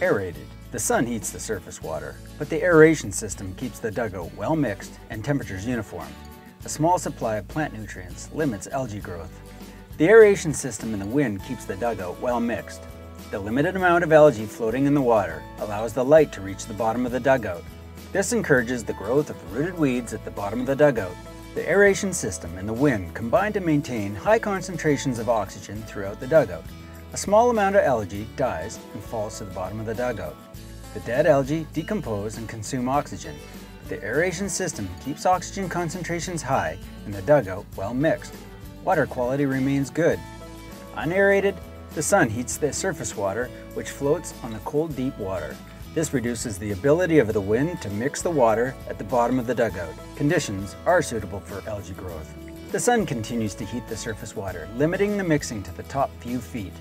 Aerated. The sun heats the surface water, but the aeration system keeps the dugout well mixed and temperatures uniform. A small supply of plant nutrients limits algae growth. The aeration system in the wind keeps the dugout well mixed. The limited amount of algae floating in the water allows the light to reach the bottom of the dugout. This encourages the growth of rooted weeds at the bottom of the dugout. The aeration system and the wind combine to maintain high concentrations of oxygen throughout the dugout. A small amount of algae dies and falls to the bottom of the dugout. The dead algae decompose and consume oxygen. The aeration system keeps oxygen concentrations high and the dugout well mixed. Water quality remains good. Unaerated, the sun heats the surface water, which floats on the cold, deep water. This reduces the ability of the wind to mix the water at the bottom of the dugout. Conditions are suitable for algae growth. The sun continues to heat the surface water, limiting the mixing to the top few feet.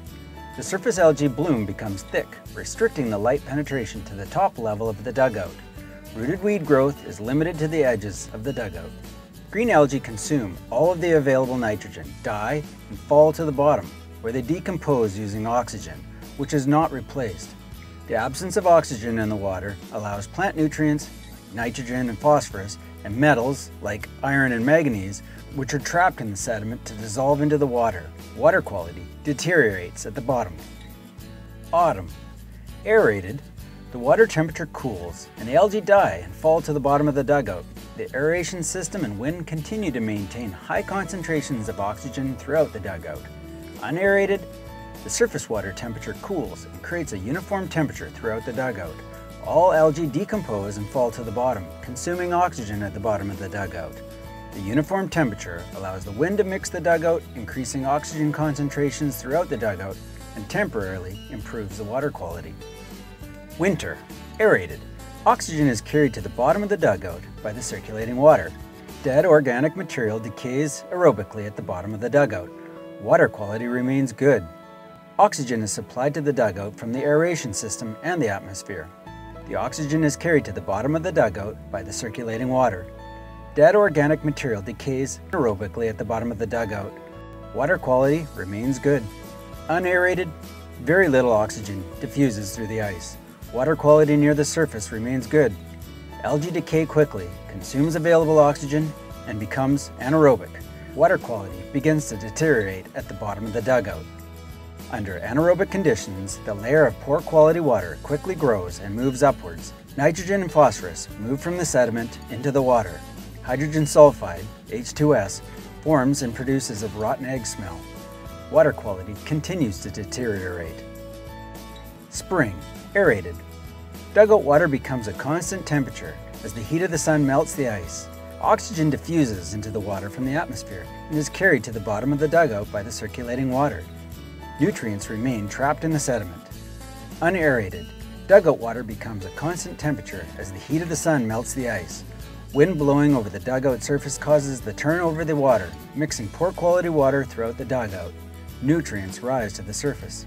The surface algae bloom becomes thick, restricting the light penetration to the top level of the dugout. Rooted weed growth is limited to the edges of the dugout. Green algae consume all of the available nitrogen, die, and fall to the bottom, where they decompose using oxygen, which is not replaced. The absence of oxygen in the water allows plant nutrients, like nitrogen and phosphorus, and metals, like iron and manganese, which are trapped in the sediment to dissolve into the water. Water quality deteriorates at the bottom. Autumn. Aerated, the water temperature cools and the algae die and fall to the bottom of the dugout. The aeration system and wind continue to maintain high concentrations of oxygen throughout the dugout. Unaerated, the surface water temperature cools and creates a uniform temperature throughout the dugout. All algae decompose and fall to the bottom, consuming oxygen at the bottom of the dugout. The uniform temperature allows the wind to mix the dugout, increasing oxygen concentrations throughout the dugout, and temporarily improves the water quality. Winter. Aerated. Oxygen is carried to the bottom of the dugout by the circulating water. Dead organic material decays aerobically at the bottom of the dugout. Water quality remains good. Oxygen is supplied to the dugout from the aeration system and the atmosphere. The oxygen is carried to the bottom of the dugout by the circulating water. Dead organic material decays aerobically at the bottom of the dugout. Water quality remains good. Unaerated, very little oxygen diffuses through the ice. Water quality near the surface remains good. Algae decay quickly, consumes available oxygen, and becomes anaerobic. Water quality begins to deteriorate at the bottom of the dugout. Under anaerobic conditions, the layer of poor quality water quickly grows and moves upwards. Nitrogen and phosphorus move from the sediment into the water. Hydrogen sulfide, H2S, forms and produces a rotten egg smell. Water quality continues to deteriorate. Spring. Aerated. Dugout water becomes a constant temperature as the heat of the sun melts the ice. Oxygen diffuses into the water from the atmosphere and is carried to the bottom of the dugout by the circulating water. Nutrients remain trapped in the sediment. Unaerated. Dugout water becomes a constant temperature as the heat of the sun melts the ice. Wind blowing over the dugout surface causes the turnover of the water, mixing poor quality water throughout the dugout. Nutrients rise to the surface.